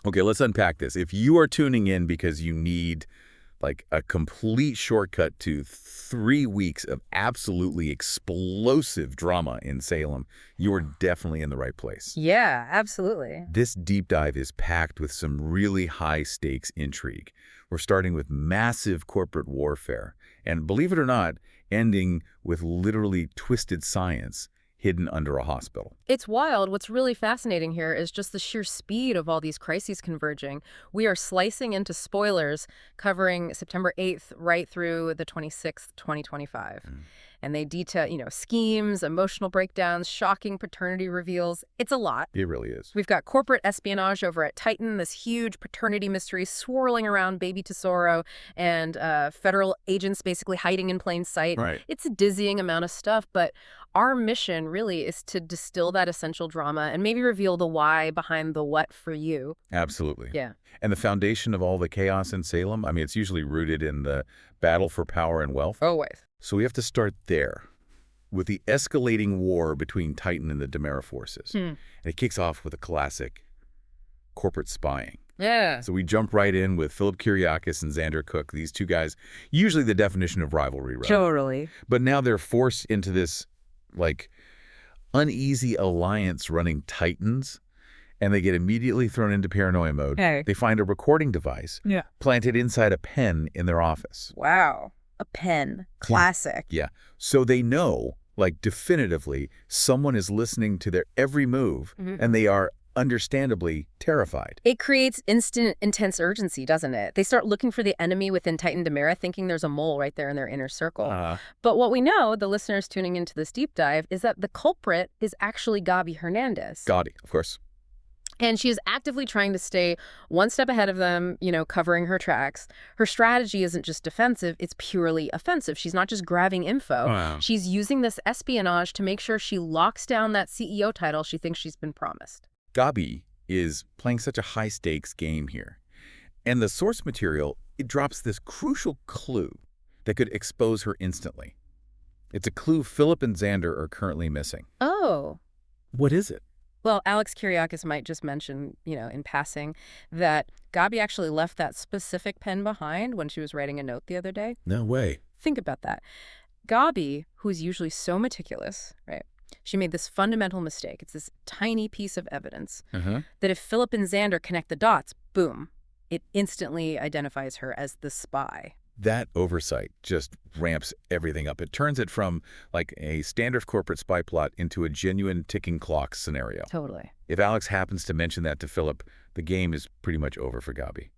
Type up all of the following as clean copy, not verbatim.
Okay, let's unpack this. If you are tuning in because you need like a complete shortcut to 3 weeks of absolutely explosive drama in Salem, you are definitely in the right place. Yeah, absolutely. This deep dive is packed with some really high-stakes intrigue. We're starting with massive corporate warfare, and believe it or not, ending with literally twisted science hidden under a hospital. It's wild. What's really fascinating here is just the sheer speed of all these crises converging. We are slicing into spoilers covering September 8th right through the 26th, 2025. And they detail, schemes, emotional breakdowns, shocking paternity reveals. It's a lot. It really is. We've got corporate espionage over at Titan, this huge paternity mystery swirling around baby Tesoro, and federal agents basically hiding in plain sight. Right. It's a dizzying amount of stuff, but our mission really is to distill that essential drama and maybe reveal the why behind the what for you. Absolutely. Yeah. And the foundation of all the chaos in Salem, I mean, it's usually rooted in the battle for power and wealth. Always. So we have to start there with the escalating war between Titan and the Demera forces. And it kicks off with a classic corporate spying. Yeah. So we jump right in with Philip Kiriakis and Xander Cook, these two guys, usually the definition of rivalry, right? Totally. But now they're forced into this, like, uneasy alliance running Titans, and they get immediately thrown into paranoia mode. Hey. They find a recording device planted inside a pen in their office. Wow. A pen. Classic. Yeah. So they know, like, definitively, someone is listening to their every move, and they are understandably terrified. It creates instant, intense urgency, doesn't it? They start looking for the enemy within Titan Demera, thinking there's a mole right there in their inner circle. But what we know, the listeners tuning into this deep dive, is that the culprit is actually Gabi Hernandez. Gabi, of course. And she is actively trying to stay one step ahead of them, covering her tracks. Her strategy isn't just defensive, it's purely offensive. She's not just grabbing info. Wow. She's using this espionage to make sure she locks down that CEO title she thinks she's been promised. Gabi is playing such a high-stakes game here. And the source material, it drops this crucial clue that could expose her instantly. It's a clue Philip and Xander are currently missing. Oh. What is it? Well, Alex Kiriakis might just mention, in passing, that Gabi actually left that specific pen behind when she was writing a note the other day. No way. Think about that. Gabi, who's usually so meticulous, right? She made this fundamental mistake. It's this tiny piece of evidence that if Philip and Xander connect the dots, boom, it instantly identifies her as the spy. That oversight just ramps everything up. It turns it from like a standard corporate spy plot into a genuine ticking clock scenario. Totally. If Alex happens to mention that to Philip, the game is pretty much over for Gabi.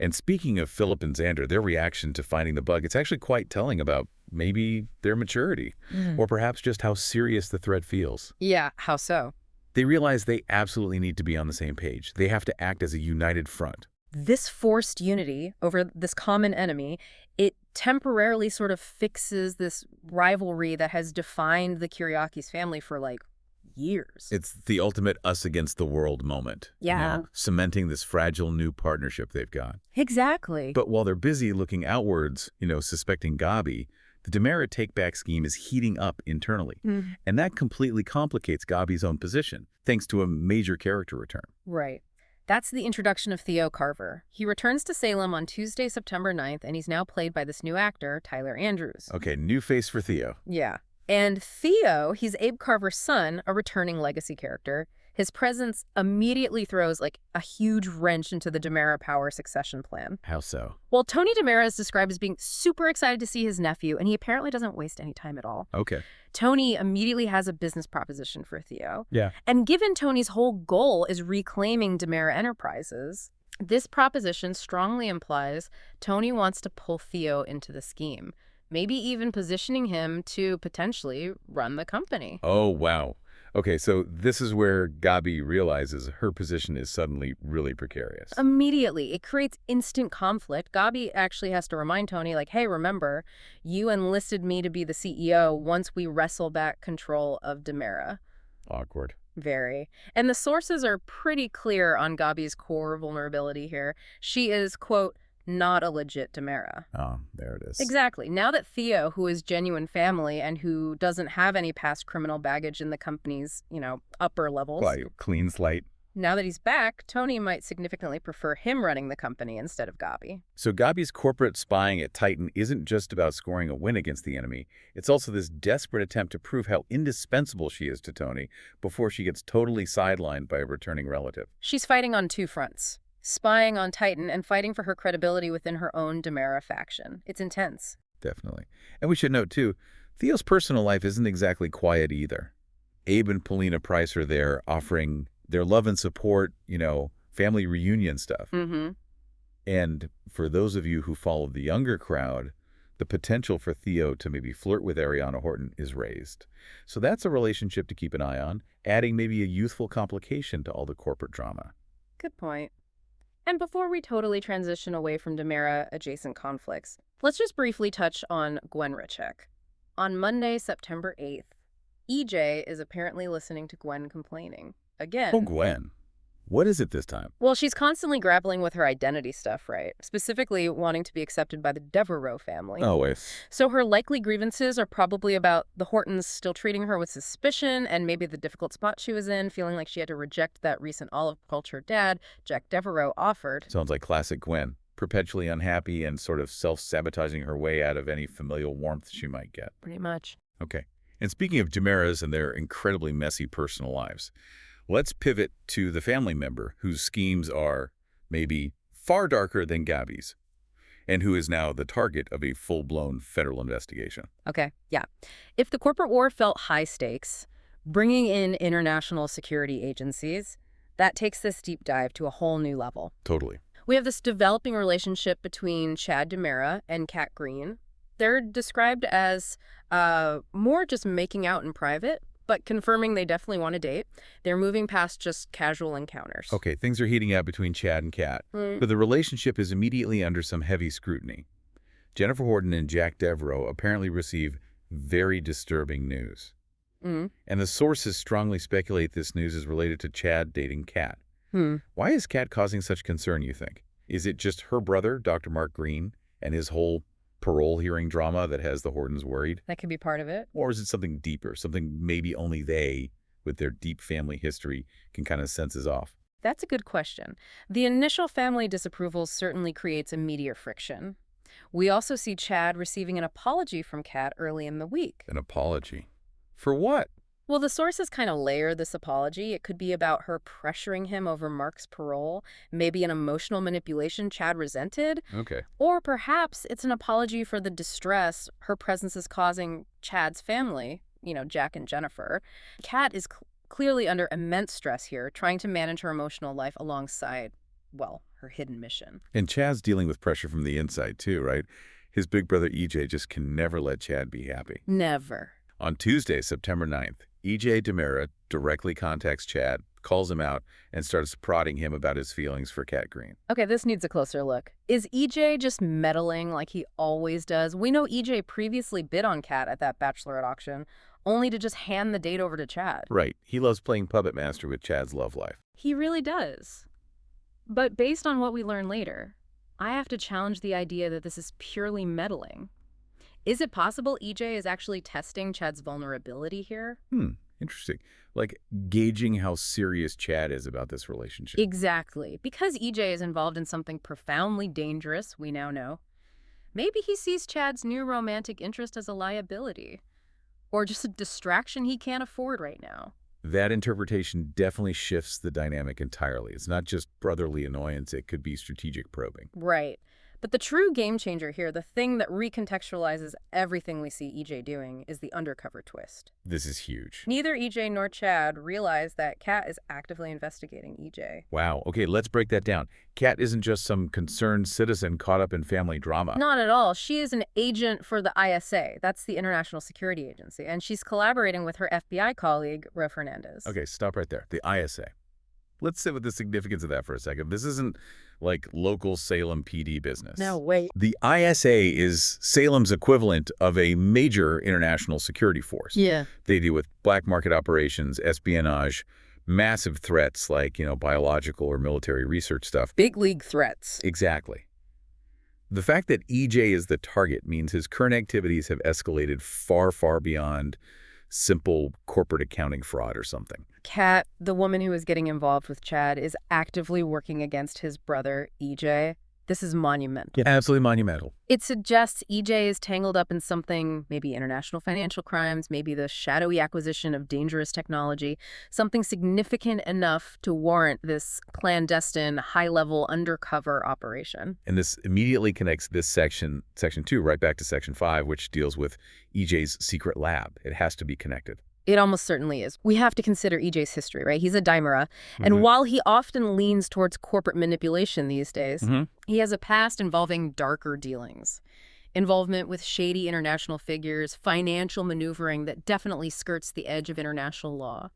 And speaking of Philip and Xander, their reaction to finding the bug, it's actually quite telling about maybe their maturity or perhaps just how serious the threat feels. Yeah, how so? They realize they absolutely need to be on the same page. They have to act as a united front. This forced unity over this common enemy, it temporarily sort of fixes this rivalry that has defined the Kiriakis family for, years. It's the ultimate us against the world moment. Yeah. Cementing this fragile new partnership they've got. Exactly. But while they're busy looking outwards, suspecting Gabi, the Demera take-back scheme is heating up internally. And that completely complicates Gabi's own position, thanks to a major character return. Right. That's the introduction of Theo Carver. He returns to Salem on Tuesday, September 9th, and he's now played by this new actor, Tyler Andrews. Okay, new face for Theo. Yeah. And Theo, he's Abe Carver's son, a returning legacy character. His presence immediately throws a huge wrench into the Demera power succession plan. How so? Well, Tony Demera is described as being super excited to see his nephew, and he apparently doesn't waste any time at all. Okay. Tony immediately has a business proposition for Theo. Yeah. And given Tony's whole goal is reclaiming Demera Enterprises, this proposition strongly implies Tony wants to pull Theo into the scheme, maybe even positioning him to potentially run the company. Oh, wow. Okay, so this is where Gabi realizes her position is suddenly really precarious. Immediately. It creates instant conflict. Gabi actually has to remind Tony, hey, remember, you enlisted me to be the CEO once we wrestle back control of Demera. Awkward. Very. And the sources are pretty clear on Gabi's core vulnerability here. She is, quote, not a legit Demera. Oh, there it is. Exactly. Now that Theo, who is genuine family and who doesn't have any past criminal baggage in the company's, upper levels. Clean slate. Now that he's back, Tony might significantly prefer him running the company instead of Gabi. So Gabi's corporate spying at Titan isn't just about scoring a win against the enemy. It's also this desperate attempt to prove how indispensable she is to Tony before she gets totally sidelined by a returning relative. She's fighting on two fronts, spying on Titan and fighting for her credibility within her own Demera faction. It's intense. Definitely. And we should note, too, Theo's personal life isn't exactly quiet either. Abe and Polina Price are there offering their love and support, family reunion stuff. And for those of you who follow the younger crowd, the potential for Theo to maybe flirt with Ariana Horton is raised. So that's a relationship to keep an eye on, adding maybe a youthful complication to all the corporate drama. Good point. And before we totally transition away from Demera-adjacent conflicts, let's just briefly touch on Gwen Ritchik. On Monday, September 8th, EJ is apparently listening to Gwen complaining. Again. Oh, Gwen. What is it this time? Well, she's constantly grappling with her identity stuff, right? Specifically wanting to be accepted by the Devereaux family. Always. So her likely grievances are probably about the Hortons still treating her with suspicion and maybe the difficult spot she was in, feeling like she had to reject that recent olive culture dad Jack Devereaux offered. Sounds like classic Gwen. Perpetually unhappy and sort of self-sabotaging her way out of any familial warmth she might get. Pretty much. Okay. And speaking of Demeras and their incredibly messy personal lives, let's pivot to the family member whose schemes are maybe far darker than Gabi's and who is now the target of a full-blown federal investigation. Okay, yeah. If the corporate war felt high stakes, bringing in international security agencies, that takes this deep dive to a whole new level. Totally. We have this developing relationship between Chad Demera and Kat Green. They're described as more just making out in private, but confirming they definitely want to date. They're moving past just casual encounters. Okay, things are heating up between Chad and Kat, but the relationship is immediately under some heavy scrutiny. Jennifer Horton and Jack Devereaux apparently receive very disturbing news. And the sources strongly speculate this news is related to Chad dating Kat. Why is Kat causing such concern, you think? Is it just her brother, Dr. Mark Green, and his whole parole hearing drama that has the Hortons worried? That could be part of it. Or is it something deeper, something maybe only they, with their deep family history, can kind of sense off? That's a good question. The initial family disapproval certainly creates immediate friction. We also see Chad receiving an apology from Kat early in the week. An apology? For what? Well, the sources kind of layer this apology. It could be about her pressuring him over Mark's parole, maybe an emotional manipulation Chad resented. Okay. Or perhaps it's an apology for the distress her presence is causing Chad's family, Jack and Jennifer. Kat is clearly under immense stress here, trying to manage her emotional life alongside, her hidden mission. And Chad's dealing with pressure from the inside too, right? His big brother EJ just can never let Chad be happy. Never. On Tuesday, September 9th, EJ Demera directly contacts Chad, calls him out, and starts prodding him about his feelings for Kat Green. Okay, this needs a closer look. Is EJ just meddling like he always does? We know EJ previously bid on Kat at that bachelorette auction, only to just hand the date over to Chad. Right. He loves playing puppet master with Chad's love life. He really does. But based on what we learn later, I have to challenge the idea that this is purely meddling. Is it possible EJ is actually testing Chad's vulnerability here? Interesting. Like gauging how serious Chad is about this relationship. Exactly. Because EJ is involved in something profoundly dangerous, we now know. Maybe he sees Chad's new romantic interest as a liability. Or just a distraction he can't afford right now. That interpretation definitely shifts the dynamic entirely. It's not just brotherly annoyance, it could be strategic probing. Right. But the true game changer here, the thing that recontextualizes everything we see EJ doing, is the undercover twist. This is huge. Neither EJ nor Chad realize that Kat is actively investigating EJ. Wow. Okay, let's break that down. Kat isn't just some concerned citizen caught up in family drama. Not at all. She is an agent for the ISA. That's the International Security Agency. And she's collaborating with her FBI colleague, Rev Hernandez. Okay, stop right there. The ISA. Let's sit with the significance of that for a second. This isn't like local Salem PD business. No, wait. The ISA is Salem's equivalent of a major international security force. Yeah. They deal with black market operations, espionage, massive threats like, biological or military research stuff. Big league threats. Exactly. The fact that EJ is the target means his current activities have escalated far, far beyond simple corporate accounting fraud or something. Kat, the woman who is getting involved with Chad, is actively working against his brother, EJ. This is monumental. Yeah, absolutely monumental. It suggests EJ is tangled up in something, maybe international financial crimes, maybe the shadowy acquisition of dangerous technology, something significant enough to warrant this clandestine, high-level, undercover operation. And this immediately connects this section 2, right back to section 5, which deals with EJ's secret lab. It has to be connected. It almost certainly is. We have to consider EJ's history, right? He's a Dimera. And while he often leans towards corporate manipulation these days, he has a past involving darker dealings. Involvement with shady international figures, financial maneuvering that definitely skirts the edge of international law.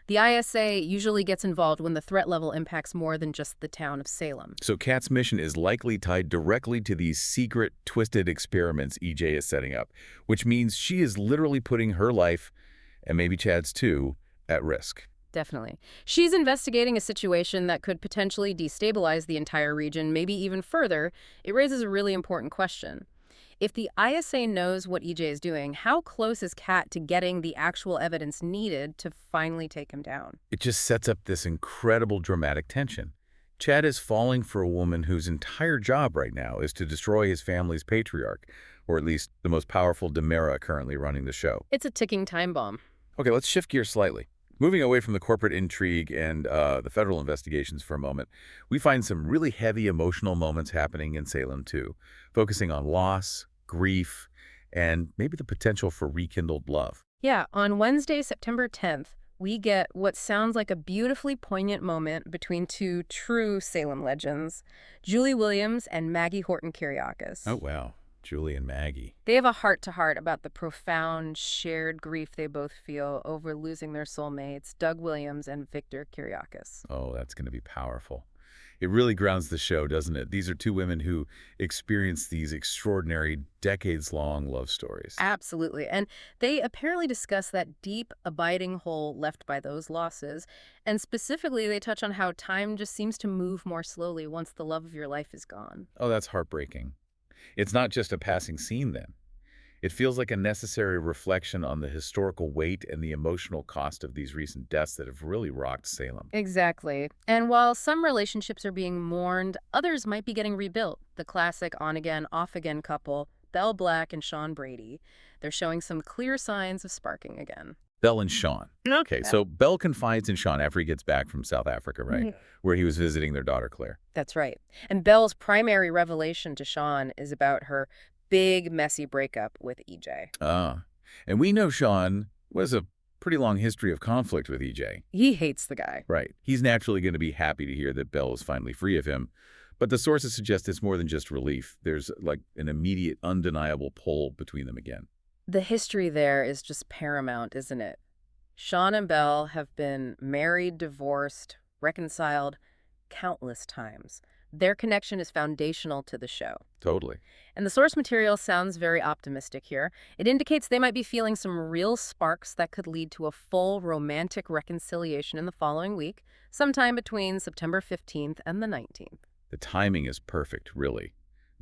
The ISA usually gets involved when the threat level impacts more than just the town of Salem. So Kat's mission is likely tied directly to these secret, twisted experiments EJ is setting up, which means she is literally putting her life, and maybe Chad's too, at risk. Definitely. She's investigating a situation that could potentially destabilize the entire region, maybe even further. It raises a really important question. If the ISA knows what EJ is doing, how close is Kat to getting the actual evidence needed to finally take him down? It just sets up this incredible dramatic tension. Chad is falling for a woman whose entire job right now is to destroy his family's patriarch, or at least the most powerful Dimera currently running the show. It's a ticking time bomb. Okay, let's shift gears slightly. Moving away from the corporate intrigue and the federal investigations for a moment, we find some really heavy emotional moments happening in Salem too, focusing on loss, grief, and maybe the potential for rekindled love. Yeah, on Wednesday, September 10th, we get what sounds like a beautifully poignant moment between two true Salem legends, Julie Williams and Maggie Horton Kiriakis. Oh, wow. Julie and Maggie. They have a heart-to-heart about the profound shared grief they both feel over losing their soulmates, Doug Williams and Victor Kiriakis. Oh, that's going to be powerful. It really grounds the show, doesn't it? These are two women who experience these extraordinary, decades-long love stories. Absolutely. And they apparently discuss that deep, abiding hole left by those losses. And specifically, they touch on how time just seems to move more slowly once the love of your life is gone. Oh, that's heartbreaking. It's not just a passing scene then. It feels like a necessary reflection on the historical weight and the emotional cost of these recent deaths that have really rocked Salem. Exactly. And while some relationships are being mourned, others might be getting rebuilt. The classic on-again, off-again couple, Belle Black and Sean Brady, they're showing some clear signs of sparking again. Belle and Sean. Okay, so Belle confides in Sean after he gets back from South Africa, right? Where he was visiting their daughter, Claire. That's right. And Belle's primary revelation to Sean is about her big, messy breakup with EJ. And we know Sean was a pretty long history of conflict with EJ. He hates the guy. Right. He's naturally going to be happy to hear that Belle is finally free of him. But the sources suggest it's more than just relief. There's like an immediate, undeniable pull between them again. The history there is just paramount, isn't it? Sean and Belle have been married, divorced, reconciled countless times. Their connection is foundational to the show. Totally. And the source material sounds very optimistic here. It indicates they might be feeling some real sparks that could lead to a full romantic reconciliation in the following week, sometime between September 15th and the 19th. The timing is perfect, really.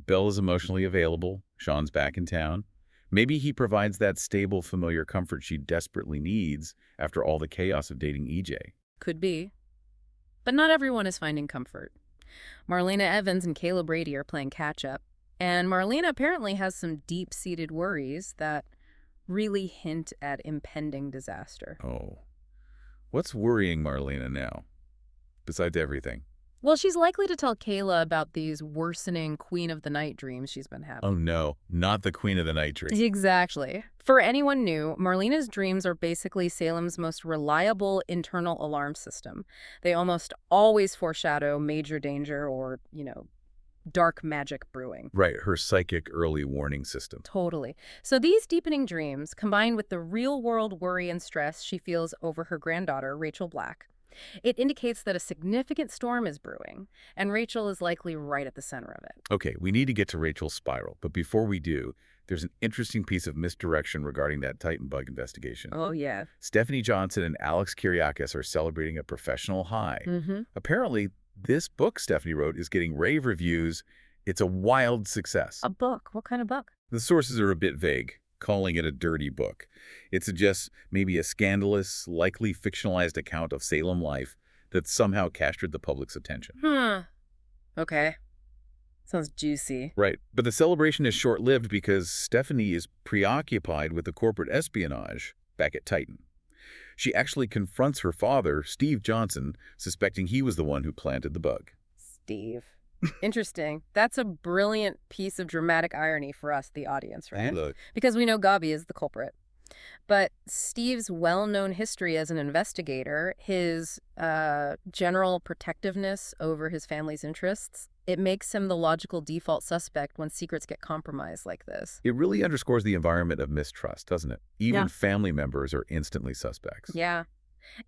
Belle is emotionally available. Sean's back in town. Maybe he provides that stable, familiar comfort she desperately needs after all the chaos of dating EJ. Could be. But not everyone is finding comfort. Marlena Evans and Kayla Brady are playing catch-up, and Marlena apparently has some deep-seated worries that really hint at impending disaster. Oh. What's worrying Marlena now, besides everything? Well, she's likely to tell Kayla about these worsening Queen of the Night dreams she's been having. Oh no, not the Queen of the Night dream. Exactly. For anyone new, Marlena's dreams are basically Salem's most reliable internal alarm system. They almost always foreshadow major danger or, dark magic brewing. Right, her psychic early warning system. Totally. So these deepening dreams, combined with the real-world worry and stress she feels over her granddaughter, Rachel Black, it indicates that a significant storm is brewing, and Rachel is likely right at the center of it. Okay, we need to get to Rachel's spiral, but before we do, there's an interesting piece of misdirection regarding that Titan bug investigation. Oh, yeah. Stephanie Johnson and Alex Kiriakis are celebrating a professional high. Apparently, this book Stephanie wrote is getting rave reviews. It's a wild success. A book? What kind of book? The sources are a bit vague. calling it a dirty book. It suggests maybe a scandalous, likely fictionalized account of Salem life that somehow captured the public's attention. Okay. Sounds juicy. Right. But the celebration is short-lived because Stephanie is preoccupied with the corporate espionage back at Titan. She actually confronts her father, Steve Johnson, suspecting he was the one who planted the bug. Steve. Interesting. That's a brilliant piece of dramatic irony for us, the audience, right? Look. Because we know Gabi is the culprit. But Steve's well-known history as an investigator, his general protectiveness over his family's interests, it makes him the logical default suspect when secrets get compromised like this. It really underscores the environment of mistrust, doesn't it? Even family members are instantly suspects. Yeah.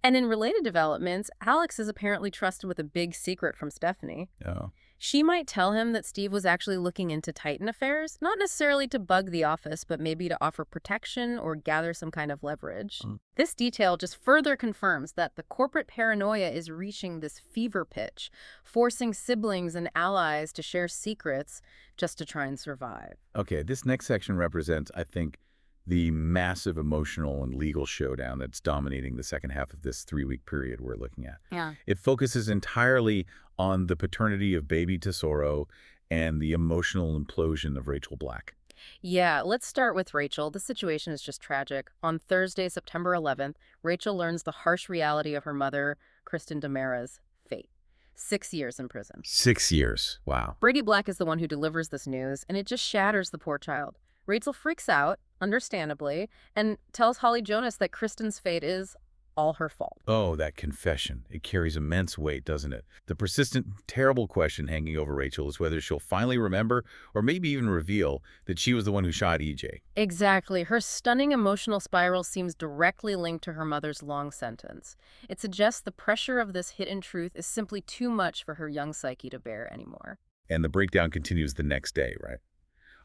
And in related developments, Alex is apparently trusted with a big secret from Stephanie. Oh. She might tell him that Steve was actually looking into Titan affairs, not necessarily to bug the office, but maybe to offer protection or gather some kind of leverage. This detail just further confirms that the corporate paranoia is reaching this fever pitch, forcing siblings and allies to share secrets just to try and survive. Okay, this next section represents, I think, the massive emotional and legal showdown that's dominating the second half of this 3-week period we're looking at. Yeah. It focuses entirely on the paternity of baby Tesoro and the emotional implosion of Rachel Black. Yeah, let's start with Rachel. The situation is just tragic. On Thursday, September 11th, Rachel learns the harsh reality of her mother, Kristen Demara's fate. 6 years in prison. 6 years. Wow. Brady Black is the one who delivers this news, and it just shatters the poor child. Rachel freaks out, understandably, and tells Holly Jonas that Kristen's fate is all her fault. Oh, that confession. It carries immense weight, doesn't it? The persistent, terrible question hanging over Rachel is whether she'll finally remember or maybe even reveal that she was the one who shot EJ. Exactly. Her stunning emotional spiral seems directly linked to her mother's long sentence. It suggests the pressure of this hidden truth is simply too much for her young psyche to bear anymore. And the breakdown continues the next day, right?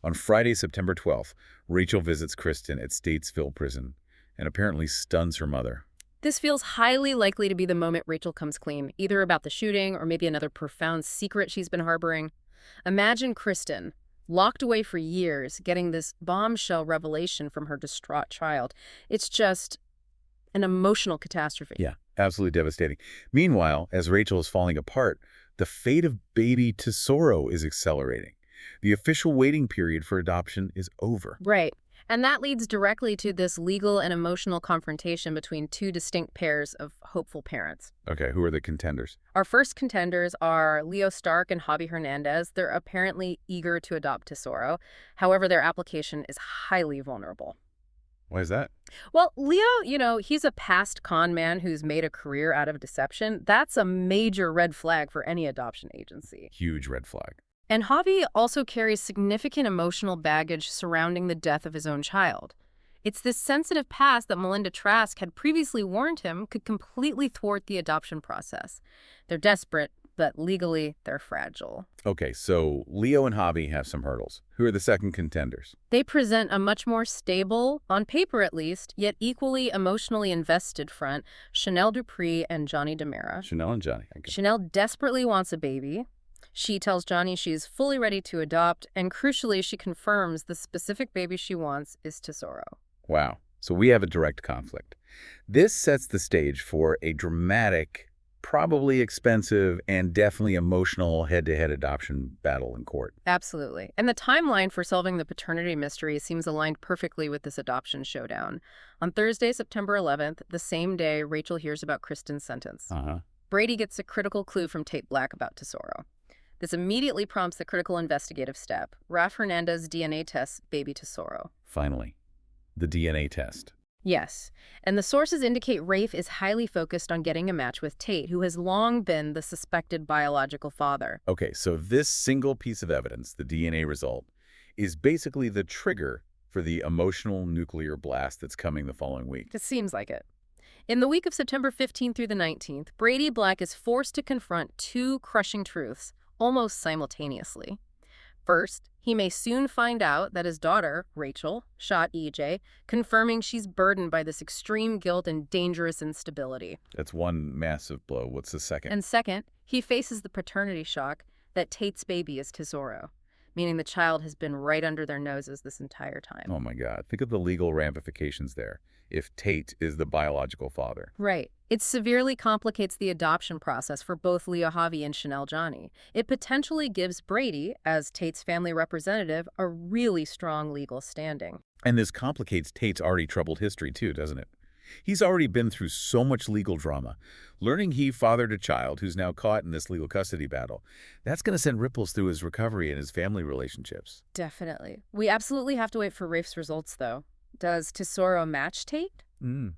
On Friday, September 12th, Rachel visits Kristen at Statesville Prison and apparently stuns her mother. This feels highly likely to be the moment Rachel comes clean, either about the shooting or maybe another profound secret she's been harboring. Imagine Kristen, locked away for years, getting this bombshell revelation from her distraught child. It's just an emotional catastrophe. Yeah, absolutely devastating. Meanwhile, as Rachel is falling apart, the fate of baby Tesoro is accelerating. The official waiting period for adoption is over. Right. And that leads directly to this legal and emotional confrontation between two distinct pairs of hopeful parents. Okay, who are the contenders? Our first contenders are Leo Stark and Javi Hernandez. They're apparently eager to adopt Tesoro. However, their application is highly vulnerable. Why is that? Well, Leo, he's a past con man who's made a career out of deception. That's a major red flag for any adoption agency. Huge red flag. And Javi also carries significant emotional baggage surrounding the death of his own child. It's this sensitive past that Melinda Trask had previously warned him could completely thwart the adoption process. They're desperate, but legally, they're fragile. Okay, so Leo and Javi have some hurdles. Who are the second contenders? They present a much more stable, on paper at least, yet equally emotionally invested front, Chanel Dupree and Johnny Demara. Chanel and Johnny. Okay. Chanel desperately wants a baby. She tells Johnny she's fully ready to adopt, and crucially, she confirms the specific baby she wants is Tesoro. Wow. So we have a direct conflict. This sets the stage for a dramatic, probably expensive, and definitely emotional head-to-head adoption battle in court. Absolutely. And the timeline for solving the paternity mystery seems aligned perfectly with this adoption showdown. On Thursday, September 11th, the same day Rachel hears about Kristen's sentence, Brady gets a critical clue from Tate Black about Tesoro. This immediately prompts the critical investigative step. Raf Hernandez DNA tests baby Tesoro. Finally, the DNA test. Yes, and the sources indicate Rafe is highly focused on getting a match with Tate, who has long been the suspected biological father. Okay, so this single piece of evidence, the DNA result, is basically the trigger for the emotional nuclear blast that's coming the following week. It seems like it. In the week of September 15th through the 19th, Brady Black is forced to confront two crushing truths, almost simultaneously. First, he may soon find out that his daughter, Rachel, shot EJ, confirming she's burdened by this extreme guilt and dangerous instability. That's one massive blow. What's the second? And second, he faces the paternity shock that Tate's baby is Tesoro. meaning the child has been right under their noses this entire time. Oh my God. Think of the legal ramifications there if Tate is the biological father. Right. It severely complicates the adoption process for both Leo Harvey and Chanel Johnny. It potentially gives Brady, as Tate's family representative, a really strong legal standing. And this complicates Tate's already troubled history too, doesn't it? He's already been through so much legal drama. Learning he fathered a child who's now caught in this legal custody battle, that's going to send ripples through his recovery and his family relationships. Definitely. We absolutely have to wait for Rafe's results, though. Does Tesoro match Tate?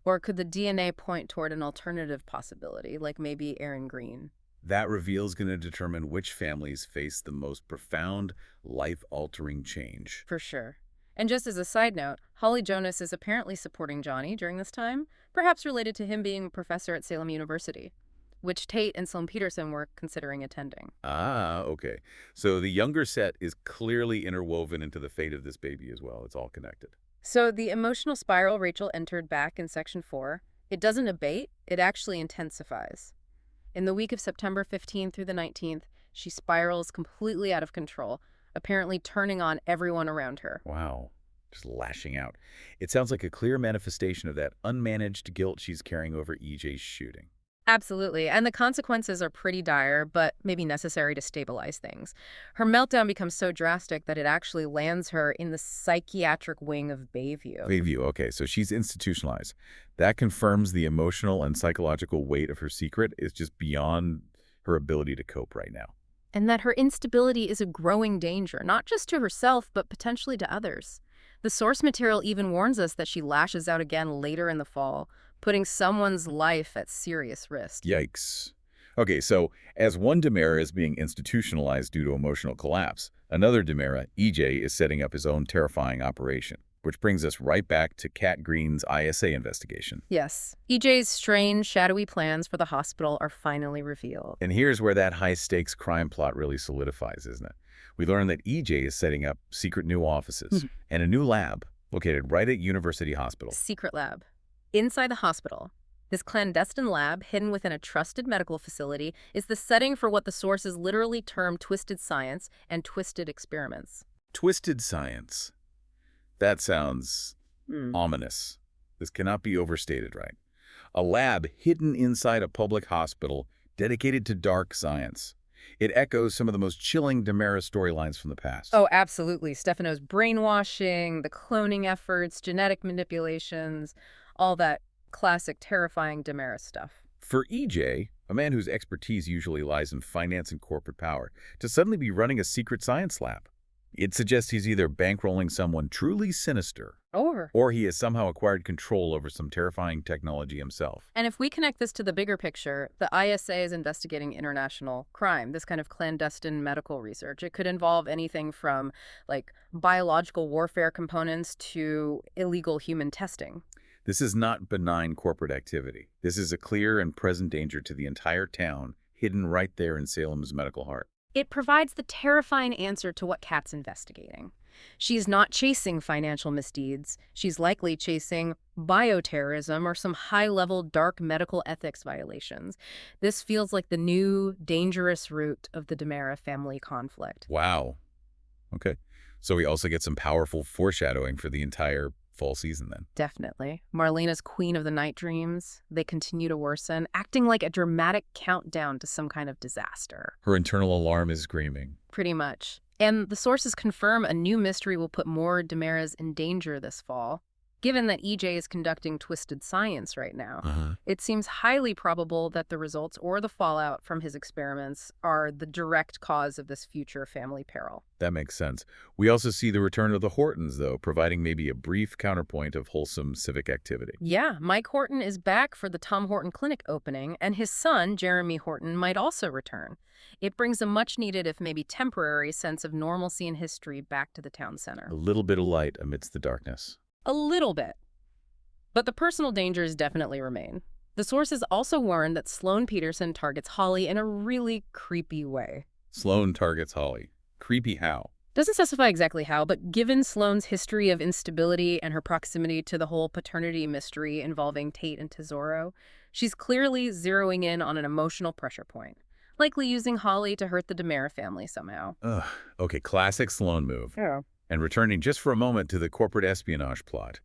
Or could the DNA point toward an alternative possibility, like maybe Aaron Green? That reveal is going to determine which families face the most profound, life-altering change. For sure. And just as a side note, Holly Jonas is apparently supporting Johnny during this time, perhaps related to him being a professor at Salem University, which Tate and Sloan Peterson were considering attending. Ah, okay. So the younger set is clearly interwoven into the fate of this baby as well. It's all connected. So the emotional spiral Rachel entered back in Section 4, it doesn't abate, it actually intensifies. In the week of September 15th through the 19th, she spirals completely out of control, apparently turning on everyone around her. Wow. Just lashing out. It sounds like a clear manifestation of that unmanaged guilt she's carrying over EJ's shooting. Absolutely, and the consequences are pretty dire, but maybe necessary to stabilize things. Her meltdown becomes so drastic that it actually lands her in the psychiatric wing of Bayview. Bayview, okay, so she's institutionalized. That confirms the emotional and psychological weight of her secret is just beyond her ability to cope right now. And that her instability is a growing danger, not just to herself, but potentially to others. The source material even warns us that she lashes out again later in the fall, putting someone's life at serious risk. Yikes. Okay, so as one DiMera is being institutionalized due to emotional collapse, another DiMera, EJ, is setting up his own terrifying operation, which brings us right back to Kat Green's ISA investigation. Yes. EJ's strange, shadowy plans for the hospital are finally revealed. And here's where that high-stakes crime plot really solidifies, isn't it? We learn that EJ is setting up secret new offices and a new lab located right at University Hospital. Secret lab. Inside the hospital, this clandestine lab, hidden within a trusted medical facility, is the setting for what the sources literally term twisted science and twisted experiments. Twisted science. That sounds ominous. This cannot be overstated, right? A lab hidden inside a public hospital dedicated to dark science. It echoes some of the most chilling DiMera storylines from the past. Oh, absolutely. Stefano's brainwashing, the cloning efforts, genetic manipulations, all that classic terrifying DiMera stuff. For EJ, a man whose expertise usually lies in finance and corporate power, to suddenly be running a secret science lab, it suggests he's either bankrolling someone truly sinister, or he has somehow acquired control over some terrifying technology himself. And if we connect this to the bigger picture, the ISA is investigating international crime, this kind of clandestine medical research. It could involve anything from, like, biological warfare components to illegal human testing. This is not benign corporate activity. This is a clear and present danger to the entire town, hidden right there in Salem's medical heart. It provides the terrifying answer to what Kat's investigating. She's not chasing financial misdeeds. She's likely chasing bioterrorism or some high-level dark medical ethics violations. This feels like the new, dangerous root of the DiMera family conflict. Wow. Okay. So we also get some powerful foreshadowing for the entire fall season then. Definitely. Marlena's queen of the night dreams. They continue to worsen, acting like a dramatic countdown to some kind of disaster. Her internal alarm is screaming. Pretty much. And the sources confirm a new mystery will put more DiMeras in danger this fall. Given that EJ is conducting twisted science right now, it seems highly probable that the results or the fallout from his experiments are the direct cause of this future family peril. That makes sense. We also see the return of the Hortons, though, providing maybe a brief counterpoint of wholesome civic activity. Yeah, Mike Horton is back for the Tom Horton Clinic opening, and his son, Jeremy Horton, might also return. It brings a much-needed, if maybe temporary, sense of normalcy and history back to the town center. A little bit of light amidst the darkness. A little bit. But the personal dangers definitely remain. The sources also warn that Sloan Peterson targets Holly in a really creepy way. Sloan targets Holly. Creepy how? Doesn't specify exactly how, but given Sloan's history of instability and her proximity to the whole paternity mystery involving Tate and Tesoro, she's clearly zeroing in on an emotional pressure point. likely using Holly to hurt the DiMera family somehow. Ugh. Okay, classic Sloane move. Yeah. And returning just for a moment to the corporate espionage plot,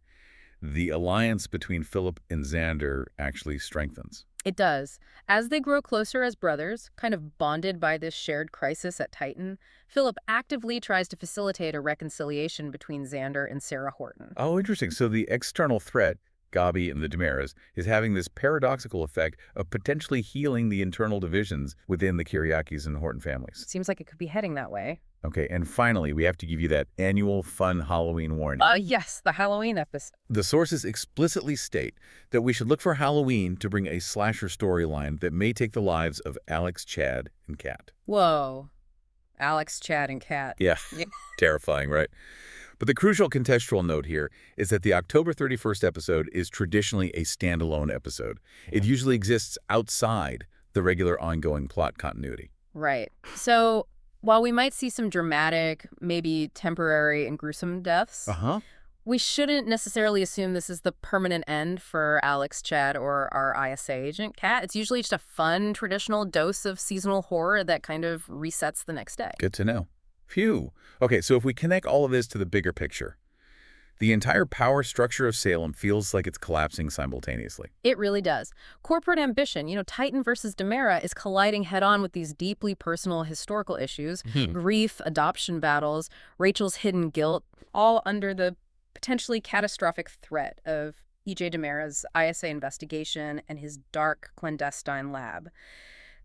the alliance between Philip and Xander actually strengthens. It does. As they grow closer as brothers, kind of bonded by this shared crisis at Titan, Philip actively tries to facilitate a reconciliation between Xander and Sarah Horton. Oh, interesting. So the external threat, Gabi and the Damaras, is having this paradoxical effect of potentially healing the internal divisions within the Kiriakis and Horton families. Seems like it could be heading that way. Okay, and finally, we have to give you that annual fun Halloween warning. Yes, the Halloween episode. The sources explicitly state that we should look for Halloween to bring a slasher storyline that may take the lives of Alex, Chad, and Kat. Whoa. Alex, Chad, and Kat. Yeah, terrifying, right? But the crucial contextual note here is that the October 31st episode is traditionally a standalone episode. It usually exists outside the regular ongoing plot continuity. Right. So while we might see some dramatic, maybe temporary and gruesome deaths, we shouldn't necessarily assume this is the permanent end for Alex, Chad, or our ISA agent, Kat. It's usually just a fun, traditional dose of seasonal horror that kind of resets the next day. Good to know. Phew. Okay, so if we connect all of this to the bigger picture, the entire power structure of Salem feels like it's collapsing simultaneously. It really does. Corporate ambition, Titan versus DiMera is colliding head-on with these deeply personal historical issues, grief, adoption battles, Rachel's hidden guilt, all under the potentially catastrophic threat of E.J. DiMera's ISA investigation and his dark, clandestine lab.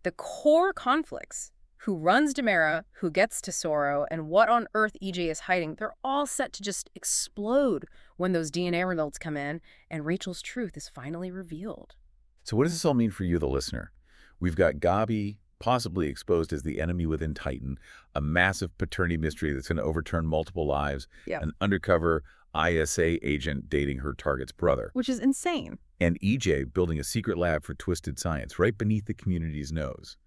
The core conflicts, who runs DiMera, who gets Tesoro, and what on earth EJ is hiding, they're all set to just explode when those DNA results come in and Rachel's truth is finally revealed. So what does this all mean for you, the listener? We've got Gabi possibly exposed as the enemy within Titan, a massive paternity mystery that's going to overturn multiple lives, an undercover ISA agent dating her target's brother. Which is insane. And EJ building a secret lab for twisted science right beneath the community's nose.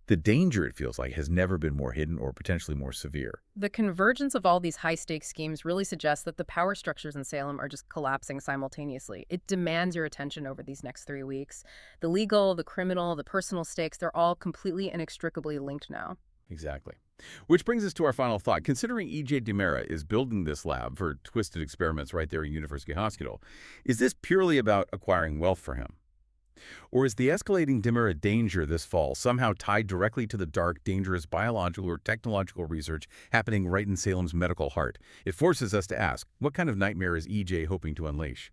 The danger, it feels like, has never been more hidden or potentially more severe. The convergence of all these high-stakes schemes really suggests that the power structures in Salem are just collapsing simultaneously. It demands your attention over these next 3 weeks. The legal, the criminal, the personal stakes, they're all completely inextricably linked now. Exactly. Which brings us to our final thought. Considering E.J. DiMera is building this lab for twisted experiments right there in University Hospital, is this purely about acquiring wealth for him? Or is the escalating DiMera danger this fall somehow tied directly to the dark, dangerous biological or technological research happening right in Salem's medical heart? It forces us to ask, what kind of nightmare is EJ hoping to unleash?